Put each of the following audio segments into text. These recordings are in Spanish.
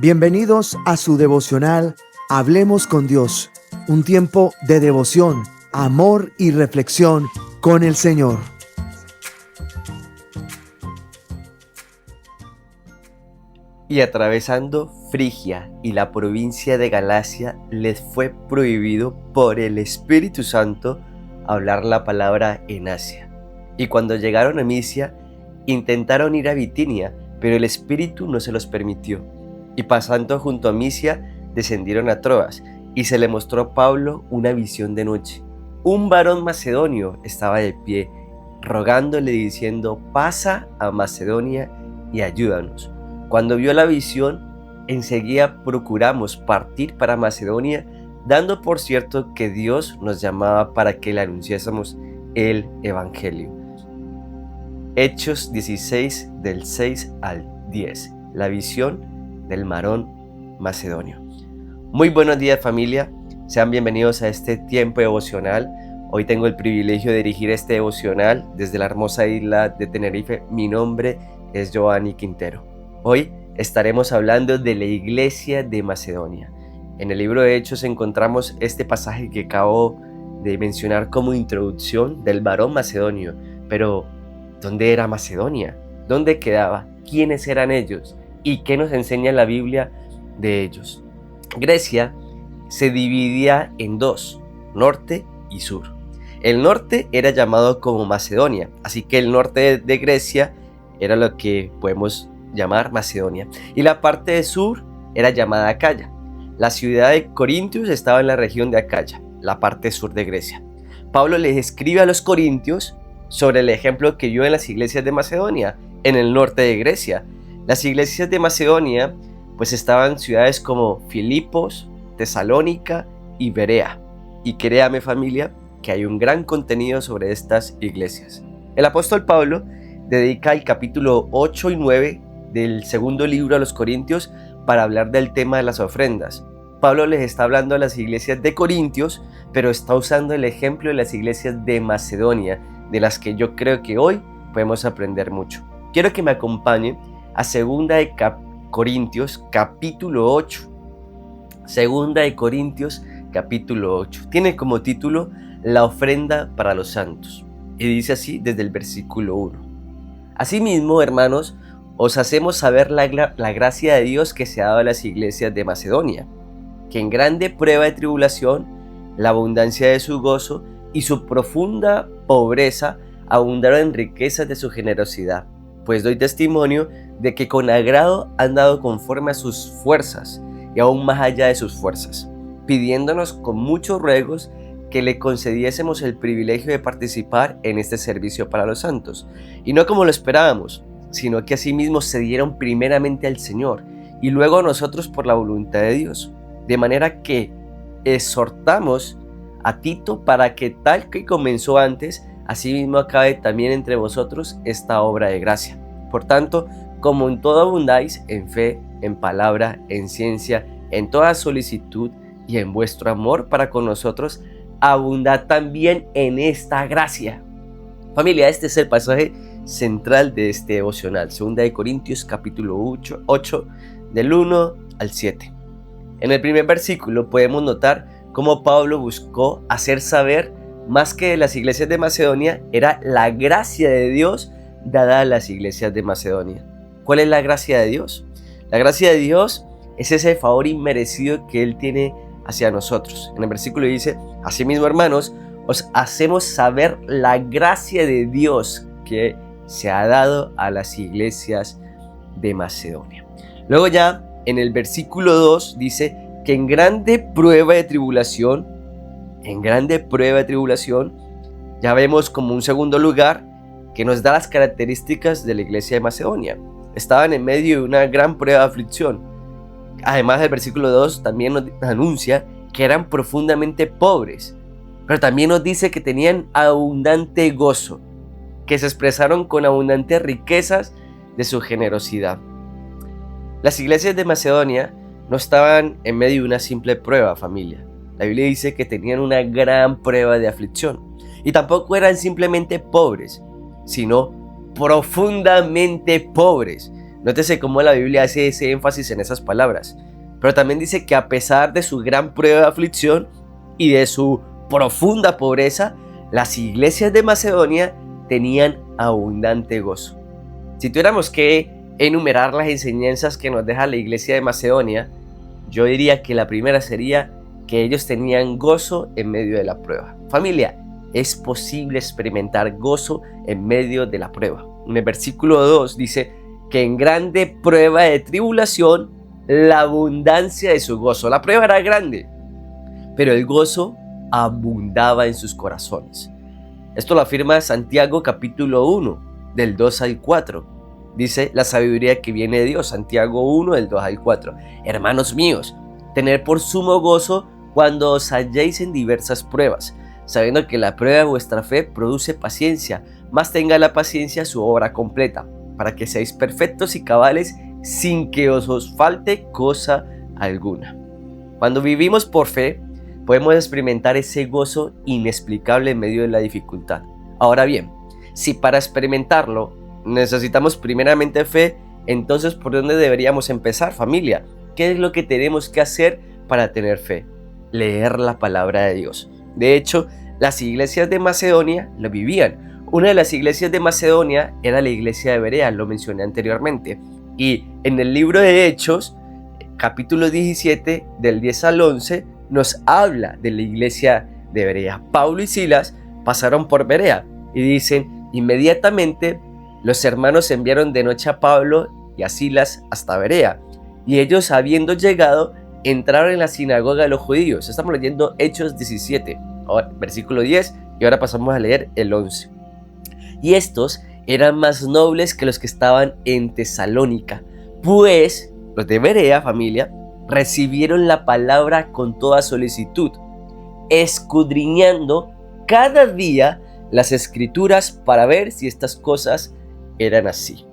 Bienvenidos a su devocional Hablemos con Dios, un tiempo de devoción, amor y reflexión con el Señor. Y atravesando Frigia y la provincia de Galacia, les fue prohibido por el Espíritu Santo hablar la palabra en Asia. Y cuando llegaron a Misia, intentaron ir a Bitinia, pero el Espíritu no se los permitió. Y pasando junto a Misia, descendieron a Troas, y se le mostró a Pablo una visión de noche. Un varón macedonio estaba de pie, rogándole diciendo: pasa a Macedonia y ayúdanos. Cuando vio la visión, enseguida procuramos partir para Macedonia, dando por cierto que Dios nos llamaba para que le anunciásemos el Evangelio. Hechos 16, del 6 al 10. La visión del varón macedonio. Muy buenos días, familia. Sean bienvenidos a este tiempo devocional. Hoy tengo el privilegio de dirigir este devocional desde la hermosa isla de Tenerife. Mi nombre es Giovanni Quintero. Hoy estaremos hablando de la iglesia de Macedonia. En el libro de Hechos encontramos este pasaje que acabo de mencionar como introducción del varón macedonio. Pero, ¿dónde era Macedonia? ¿Dónde quedaba? ¿Quiénes eran ellos? ¿Y qué nos enseña la Biblia de ellos? Grecia se dividía en dos, norte y sur. El norte era llamado como Macedonia, así que el norte de Grecia era lo que podemos llamar Macedonia, y la parte de sur era llamada Acaya. La ciudad de Corintios estaba en la región de Acaya, la parte sur de Grecia. Pablo les escribe a los corintios sobre el ejemplo que vio en las iglesias de Macedonia, en el norte de Grecia. Las iglesias de Macedonia pues estaban ciudades como Filipos, Tesalónica y Berea. Y créame, familia, que hay un gran contenido sobre estas iglesias. El apóstol Pablo dedica el capítulo 8 y 9 del segundo libro a los Corintios para hablar del tema de las ofrendas. Pablo les está hablando a las iglesias de Corintios, pero está usando el ejemplo de las iglesias de Macedonia, de las que yo creo que hoy podemos aprender mucho. Quiero que me acompañen a 2 de Corintios capítulo 8. 2 de Corintios capítulo 8. Tiene como título La ofrenda para los santos. Y dice así desde el versículo 1. Asimismo, hermanos, os hacemos saber la gracia de Dios que se ha dado a las iglesias de Macedonia, que en grande prueba de tribulación, la abundancia de su gozo y su profunda pobreza abundaron en riquezas de su generosidad. Pues doy testimonio de que con agrado han dado conforme a sus fuerzas y aún más allá de sus fuerzas, pidiéndonos con muchos ruegos que le concediésemos el privilegio de participar en este servicio para los santos, y no como lo esperábamos, sino que asimismo se dieron primeramente al Señor y luego a nosotros por la voluntad de Dios, de manera que exhortamos a Tito para que tal que comenzó antes, asimismo acabe también entre vosotros esta obra de gracia. Por tanto, como en todo abundáis, en fe, en palabra, en ciencia, en toda solicitud y en vuestro amor para con nosotros, abundad también en esta gracia. Familia, este es el pasaje central de este devocional, 2 de Corintios capítulo 8, del 1 al 7. En el primer versículo podemos notar cómo Pablo buscó hacer saber más que de las iglesias de Macedonia, era la gracia de Dios dada a las iglesias de Macedonia. ¿Cuál es la gracia de Dios? La gracia de Dios es ese favor inmerecido que Él tiene hacia nosotros. En el versículo dice: asimismo, hermanos, os hacemos saber la gracia de Dios que se ha dado a las iglesias de Macedonia. Luego ya en el versículo 2 dice que en grande prueba de tribulación, ya vemos como un segundo lugar que nos da las características de la iglesia de Macedonia. Estaban en medio de una gran prueba de aflicción. Además, el versículo 2 también nos anuncia que eran profundamente pobres, pero también nos dice que tenían abundante gozo, que se expresaron con abundantes riquezas de su generosidad. Las iglesias de Macedonia no estaban en medio de una simple prueba, familia. La Biblia dice que tenían una gran prueba de aflicción. Y tampoco eran simplemente pobres, sino profundamente pobres. Nótese cómo la Biblia hace ese énfasis en esas palabras. Pero también dice que a pesar de su gran prueba de aflicción y de su profunda pobreza, las iglesias de Macedonia tenían abundante gozo. Si tuviéramos que enumerar las enseñanzas que nos deja la iglesia de Macedonia, yo diría que la primera sería que ellos tenían gozo en medio de la prueba. Familia, es posible experimentar gozo en medio de la prueba. En el versículo 2 dice que en grande prueba de tribulación, la abundancia de su gozo. La prueba era grande, pero el gozo abundaba en sus corazones. Esto lo afirma Santiago capítulo 1, del 2 al 4. Dice la sabiduría que viene de Dios, Santiago 1, del 2 al 4. Hermanos míos, tened por sumo gozo cuando os halléis en diversas pruebas, sabiendo que la prueba de vuestra fe produce paciencia, mas tenga la paciencia su obra completa, para que seáis perfectos y cabales sin que os falte cosa alguna. Cuando vivimos por fe, podemos experimentar ese gozo inexplicable en medio de la dificultad. Ahora bien, si para experimentarlo necesitamos primeramente fe, entonces ¿por dónde deberíamos empezar, familia? ¿Qué es lo que tenemos que hacer para tener fe? Leer la palabra de Dios. De hecho, las iglesias de Macedonia lo vivían. Una de las iglesias de Macedonia era la iglesia de Berea, lo mencioné anteriormente. Y en el libro de Hechos, capítulo 17, del 10 al 11, nos habla de la iglesia de Berea. Pablo y Silas pasaron por Berea y dicen, inmediatamente los hermanos enviaron de noche a Pablo y a Silas hasta Berea. Y ellos, habiendo llegado, entraron en la sinagoga de los judíos. Estamos leyendo Hechos 17, versículo 10, y ahora pasamos a leer el 11. Y estos eran más nobles que los que estaban en Tesalónica, pues los de Berea, familia, recibieron la palabra con toda solicitud, escudriñando cada día las escrituras para ver si estas cosas eran así.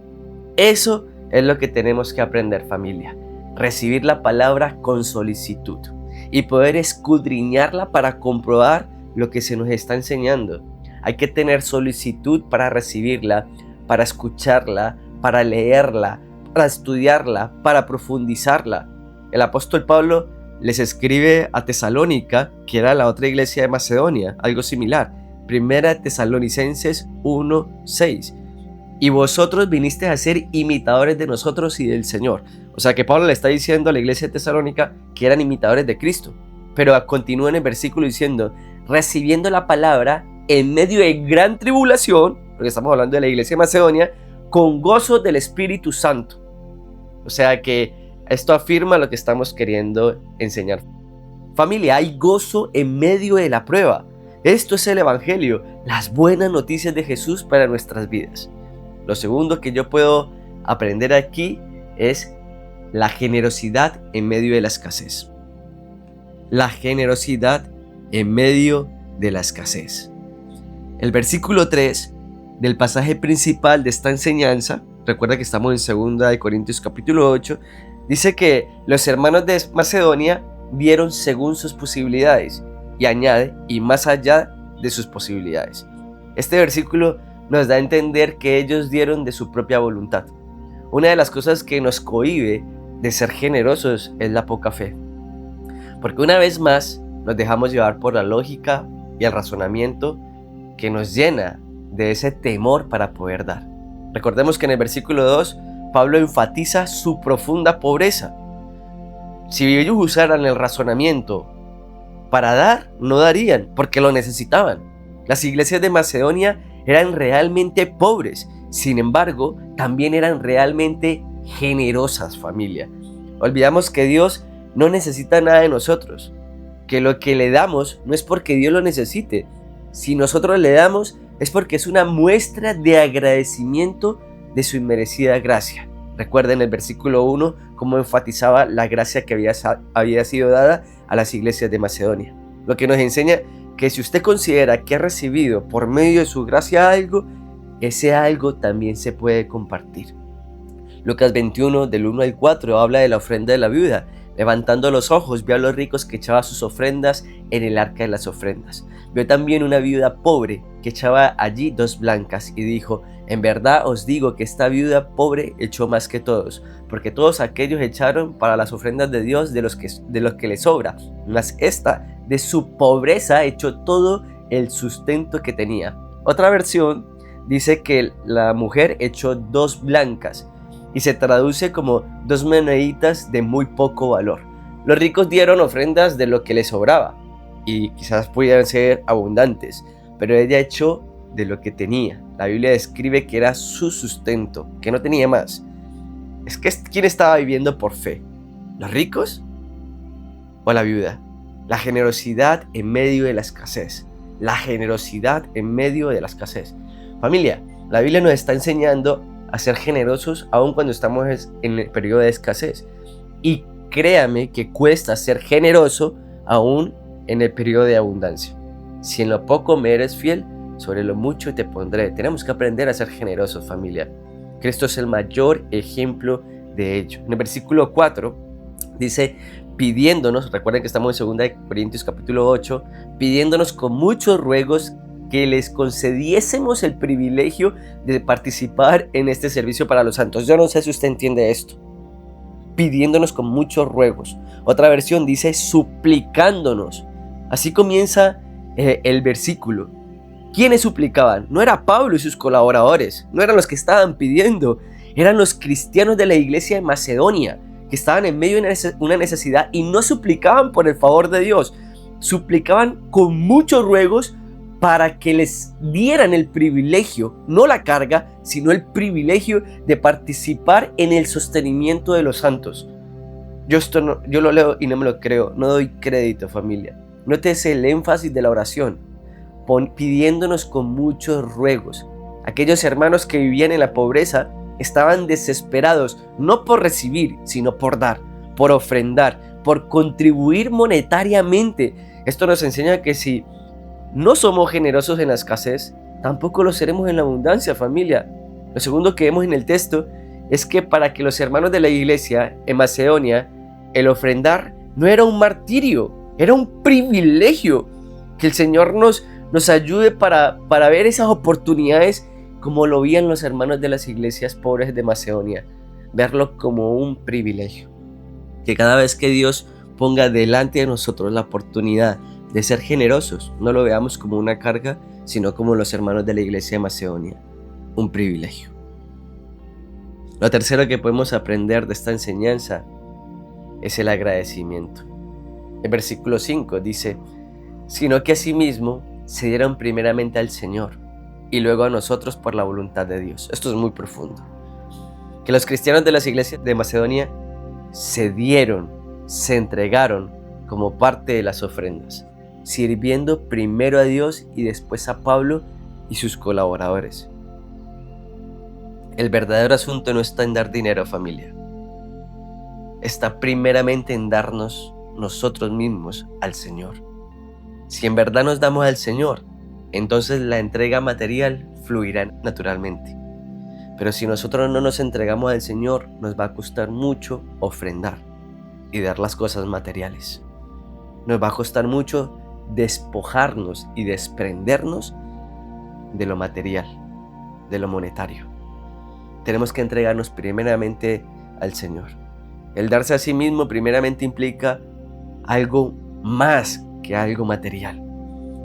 Eso es lo que tenemos que aprender, familia. Recibir la palabra con solicitud y poder escudriñarla para comprobar lo que se nos está enseñando. Hay que tener solicitud para recibirla, para escucharla, para leerla, para estudiarla, para profundizarla. El apóstol Pablo les escribe a Tesalónica, que era la otra iglesia de Macedonia, algo similar. Primera Tesalonicenses 1:6. Y vosotros vinisteis a ser imitadores de nosotros y del Señor. O sea que Pablo le está diciendo a la iglesia de Tesalónica que eran imitadores de Cristo. Pero continúa en el versículo diciendo, recibiendo la palabra en medio de gran tribulación, porque estamos hablando de la iglesia de Macedonia, con gozo del Espíritu Santo. O sea que esto afirma lo que estamos queriendo enseñar. Familia, hay gozo en medio de la prueba. Esto es el Evangelio, las buenas noticias de Jesús para nuestras vidas. Lo segundo que yo puedo aprender aquí es la generosidad en medio de la escasez. La generosidad en medio de la escasez. El versículo 3 del pasaje principal de esta enseñanza, recuerda que estamos en 2 Corintios capítulo 8, dice que los hermanos de Macedonia dieron según sus posibilidades y añade, y más allá de sus posibilidades. Este versículo nos da a entender que ellos dieron de su propia voluntad. Una de las cosas que nos cohíbe de ser generosos es la poca fe. Porque una vez más nos dejamos llevar por la lógica y el razonamiento que nos llena de ese temor para poder dar. Recordemos que en el versículo 2 Pablo enfatiza su profunda pobreza. Si ellos usaran el razonamiento para dar, no darían porque lo necesitaban. Las iglesias de Macedonia eran realmente pobres, sin embargo, también eran realmente generosas, familia. Olvidamos que Dios no necesita nada de nosotros, que lo que le damos no es porque Dios lo necesite. Si nosotros le damos es porque es una muestra de agradecimiento de su inmerecida gracia. Recuerden el versículo 1 cómo enfatizaba la gracia que había sido dada a las iglesias de Macedonia. Lo que nos enseña que si usted considera que ha recibido por medio de su gracia algo, ese algo también se puede compartir. Lucas 21 del 1 al 4 habla de la ofrenda de la viuda. Levantando los ojos, vio a los ricos que echaban sus ofrendas en el arca de las ofrendas. Vio también una viuda pobre que echaba allí 2 blancas y dijo: En verdad os digo que esta viuda pobre echó más que todos, porque todos aquellos echaron para las ofrendas de Dios de los que le sobra, mas esta de su pobreza echó todo el sustento que tenía. Otra versión dice que la mujer echó 2 blancas y se traduce como 2 moneditas de muy poco valor. Los ricos dieron ofrendas de lo que les sobraba y quizás pudieran ser abundantes, pero ella echó de lo que tenía. La Biblia describe que era su sustento, que no tenía más. Es que ¿quién estaba viviendo por fe? ¿Los ricos o la viuda? La generosidad en medio de la escasez. La generosidad en medio de la escasez. Familia, la Biblia nos está enseñando a ser generosos aun cuando estamos en el periodo de escasez. Y créame que cuesta ser generoso aún en el periodo de abundancia. Si en lo poco me eres fiel, sobre lo mucho te pondré. Tenemos que aprender a ser generosos, familia. Cristo es el mayor ejemplo de ello. En el versículo 4 dice, pidiéndonos, recuerden que estamos en 2 Corintios capítulo 8, pidiéndonos con muchos ruegos que les concediésemos el privilegio de participar en este servicio para los santos. Yo no sé si usted entiende esto. Pidiéndonos con muchos ruegos. Otra versión dice suplicándonos. Así comienza el versículo. ¿Quiénes suplicaban? No era Pablo y sus colaboradores, no eran los que estaban pidiendo, eran los cristianos de la iglesia de Macedonia, que estaban en medio de una necesidad y no suplicaban por el favor de Dios, suplicaban con muchos ruegos para que les dieran el privilegio, no la carga, sino el privilegio de participar en el sostenimiento de los santos. Yo lo leo y no me lo creo, no doy crédito, familia. Nótese el énfasis de la oración. Pidiéndonos con muchos ruegos. Aquellos hermanos que vivían en la pobreza estaban desesperados, no por recibir, sino por dar, por ofrendar, por contribuir monetariamente. Esto nos enseña que si no somos generosos en la escasez, tampoco lo seremos en la abundancia, familia. Lo segundo que vemos en el texto es que para que los hermanos de la iglesia en Macedonia, el ofrendar no era un martirio, era un privilegio. Que el Señor nos ayude para ver esas oportunidades como lo veían los hermanos de las iglesias pobres de Macedonia, verlo como un privilegio. Que cada vez que Dios ponga delante de nosotros la oportunidad de ser generosos, no lo veamos como una carga, sino como los hermanos de la iglesia de Macedonia, un privilegio. Lo tercero que podemos aprender de esta enseñanza es el agradecimiento. El versículo 5 dice, sino que asimismo se dieron primeramente al Señor y luego a nosotros por la voluntad de Dios. Esto es muy profundo. Que los cristianos de las iglesias de Macedonia se dieron, se entregaron como parte de las ofrendas, sirviendo primero a Dios y después a Pablo y sus colaboradores. El verdadero asunto no está en dar dinero, familia. Está primeramente en darnos nosotros mismos al Señor. Si en verdad nos damos al Señor, entonces la entrega material fluirá naturalmente. Pero si nosotros no nos entregamos al Señor, nos va a costar mucho ofrendar y dar las cosas materiales. Nos va a costar mucho despojarnos y desprendernos de lo material, de lo monetario. Tenemos que entregarnos primeramente al Señor. El darse a sí mismo primeramente implica algo más que algo material.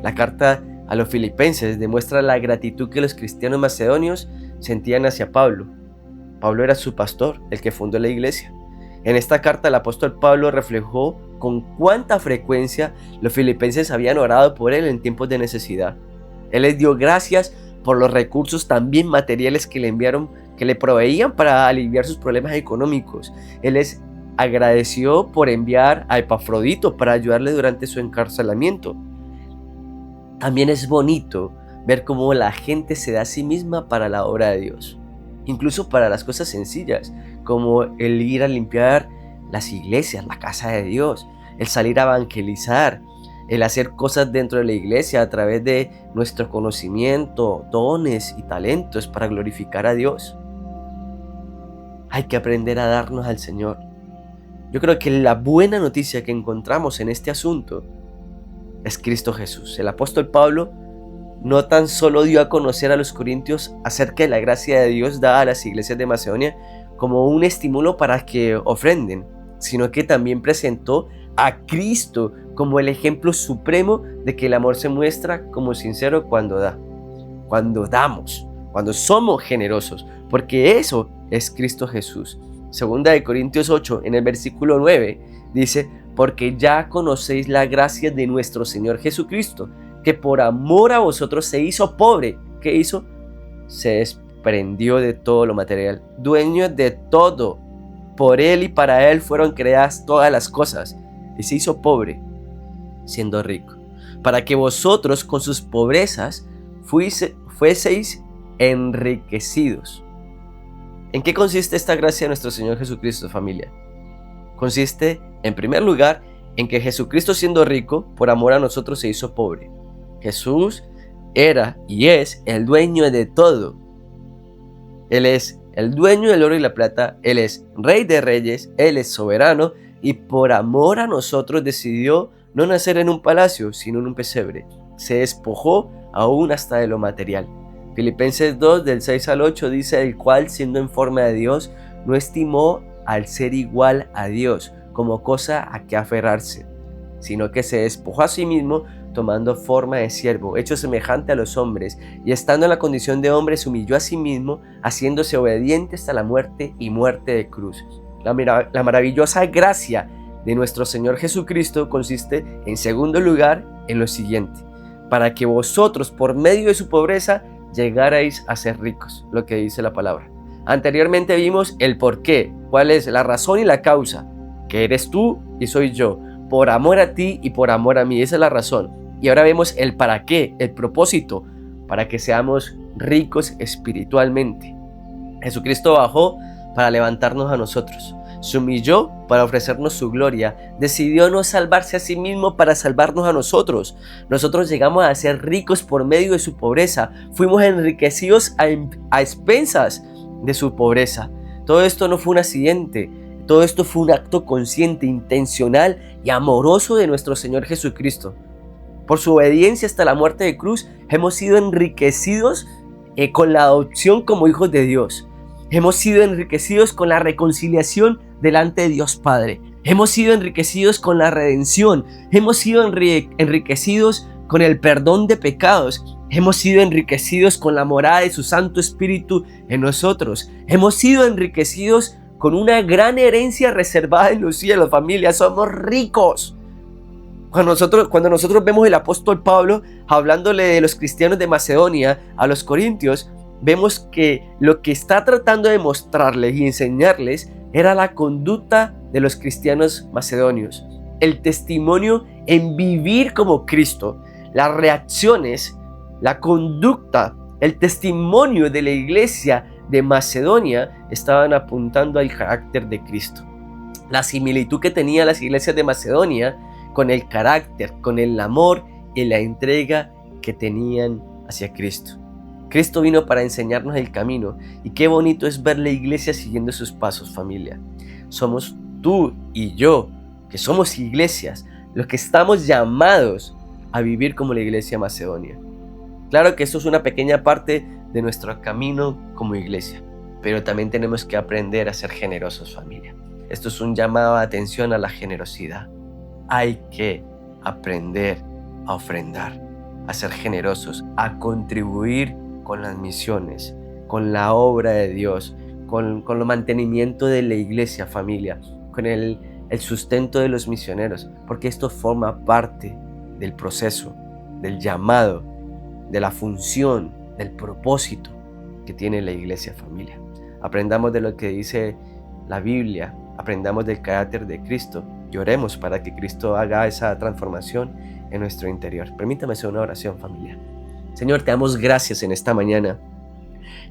La carta a los Filipenses demuestra la gratitud que los cristianos macedonios sentían hacia Pablo. Pablo era su pastor, el que fundó la iglesia. En esta carta el apóstol Pablo reflejó con cuánta frecuencia los filipenses habían orado por él en tiempos de necesidad. Él les dio gracias por los recursos también materiales que le enviaron, que le proveían para aliviar sus problemas económicos. Él les agradeció por enviar a Epafrodito para ayudarle durante su encarcelamiento. También es bonito ver cómo la gente se da a sí misma para la obra de Dios, incluso para las cosas sencillas, como el ir a limpiar las iglesias, la casa de Dios, el salir a evangelizar, el hacer cosas dentro de la iglesia a través de nuestro conocimiento, dones y talentos para glorificar a Dios. Hay que aprender a darnos al Señor. Yo creo que la buena noticia que encontramos en este asunto es Cristo Jesús. El apóstol Pablo no tan solo dio a conocer a los corintios acerca de la gracia de Dios dada a las iglesias de Macedonia como un estímulo para que ofrenden, sino que también presentó a Cristo como el ejemplo supremo de que el amor se muestra como sincero cuando damos, cuando somos generosos, porque eso es Cristo Jesús. Segunda de Corintios 8, en el versículo 9, dice: porque ya conocéis la gracia de nuestro Señor Jesucristo, que por amor a vosotros se hizo pobre. ¿Qué hizo? Se desprendió de todo lo material, dueño de todo. Por Él y para Él fueron creadas todas las cosas, y se hizo pobre, siendo rico, para que vosotros con sus pobrezas fueseis enriquecidos. ¿En qué consiste esta gracia de nuestro Señor Jesucristo, familia? Consiste, en primer lugar, en que Jesucristo, siendo rico, por amor a nosotros se hizo pobre. Jesús era y es el dueño de todo. Él es el dueño del oro y la plata, Él es Rey de Reyes, Él es soberano, y por amor a nosotros decidió no nacer en un palacio, sino en un pesebre. Se despojó aún hasta de lo material. Filipenses 2, del 6 al 8 dice: el cual, siendo en forma de Dios, no estimó al ser igual a Dios como cosa a que aferrarse, sino que se despojó a sí mismo, tomando forma de siervo, hecho semejante a los hombres, y estando en la condición de hombre, se humilló a sí mismo, haciéndose obediente hasta la muerte y muerte de cruz. La maravillosa gracia de nuestro Señor Jesucristo consiste, en segundo lugar, en lo siguiente: para que vosotros, por medio de su pobreza, llegarais a ser ricos, lo que dice la palabra. Anteriormente vimos el por qué, cuál es la razón y la causa, que eres tú y soy yo, por amor a ti y por amor a mí, esa es la razón. Y ahora vemos el para qué, el propósito, para que seamos ricos espiritualmente. Jesucristo bajó para levantarnos a nosotros, se humilló para ofrecernos su gloria, decidió no salvarse a sí mismo para salvarnos a nosotros. Nosotros llegamos a ser ricos por medio de su pobreza, fuimos enriquecidos a expensas de su pobreza. Todo esto no fue un accidente, todo esto fue un acto consciente, intencional y amoroso de nuestro Señor Jesucristo. Por su obediencia hasta la muerte de cruz, hemos sido enriquecidos con la adopción como hijos de Dios. Hemos sido enriquecidos con la reconciliación delante de Dios Padre. Hemos sido enriquecidos con la redención. Hemos sido enriquecidos con el perdón de pecados. Hemos sido enriquecidos con la morada de su Santo Espíritu en nosotros. Hemos sido enriquecidos con una gran herencia reservada en los cielos, familia. Somos ricos. Cuando nosotros vemos el apóstol Pablo hablándole de los cristianos de Macedonia a los corintios, vemos que lo que está tratando de mostrarles y enseñarles era la conducta de los cristianos macedonios, el testimonio en vivir como Cristo, las reacciones, la conducta, el testimonio de la iglesia de Macedonia estaban apuntando al carácter de Cristo. La similitud que tenían las iglesias de Macedonia con el carácter, con el amor y la entrega que tenían hacia Cristo. Cristo vino para enseñarnos el camino, y qué bonito es ver la iglesia siguiendo sus pasos, familia. Somos tú y yo, que somos iglesias, los que estamos llamados a vivir como la iglesia macedonia. Claro que esto es una pequeña parte de nuestro camino como iglesia, pero también tenemos que aprender a ser generosos, familia. Esto es un llamado de atención a la generosidad. Hay que aprender a ofrendar, a ser generosos, a contribuir con las misiones, con la obra de Dios, con el mantenimiento de la iglesia, familia, con el sustento de los misioneros, porque esto forma parte del proceso, del llamado, de la función, del propósito que tiene la iglesia, familia. Aprendamos de lo que dice la Biblia, aprendamos del carácter de Cristo y oremos para que Cristo haga esa transformación en nuestro interior. Permítame hacer una oración, familia. Señor, te damos gracias en esta mañana.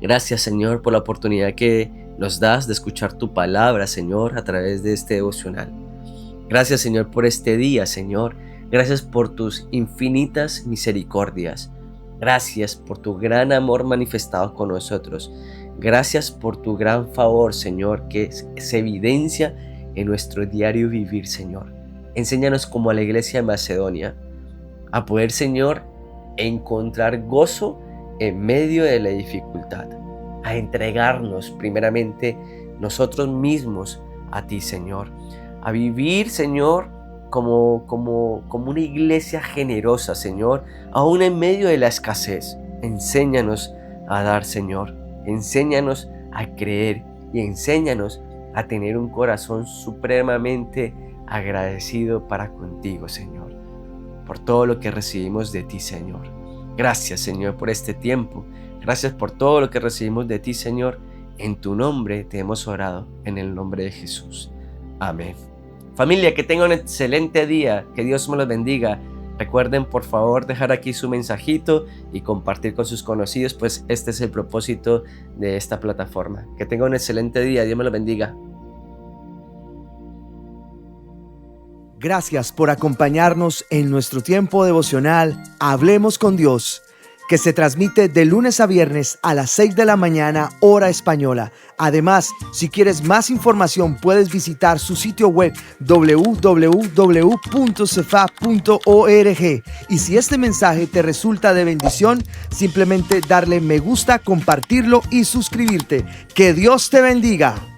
Gracias, Señor, por la oportunidad que nos das de escuchar tu palabra, Señor, a través de este devocional. Gracias, Señor, por este día, Señor. Gracias por tus infinitas misericordias. Gracias por tu gran amor manifestado con nosotros. Gracias por tu gran favor, Señor, que se evidencia en nuestro diario vivir, Señor. Enséñanos como a la iglesia de Macedonia a poder, Señor, encontrar gozo en medio de la dificultad, a entregarnos primeramente nosotros mismos a ti, Señor, a vivir, Señor, como una iglesia generosa, Señor, aún en medio de la escasez. Enséñanos a dar, Señor, enséñanos a creer y enséñanos a tener un corazón supremamente agradecido para contigo, Señor, por todo lo que recibimos de ti, Señor. Gracias, Señor, por este tiempo. Gracias por todo lo que recibimos de ti, Señor. En tu nombre te hemos orado, en el nombre de Jesús. Amén. Familia, que tengan un excelente día. Que Dios me los bendiga. Recuerden, por favor, dejar aquí su mensajito y compartir con sus conocidos, pues este es el propósito de esta plataforma. Que tengan un excelente día. Dios me los bendiga. Gracias por acompañarnos en nuestro tiempo devocional Hablemos con Dios, que se transmite de lunes a viernes a las 6 de la mañana, hora española. Además, si quieres más información, puedes visitar su sitio web www.cefa.org. Y si este mensaje te resulta de bendición, simplemente darle me gusta, compartirlo y suscribirte. ¡Que Dios te bendiga!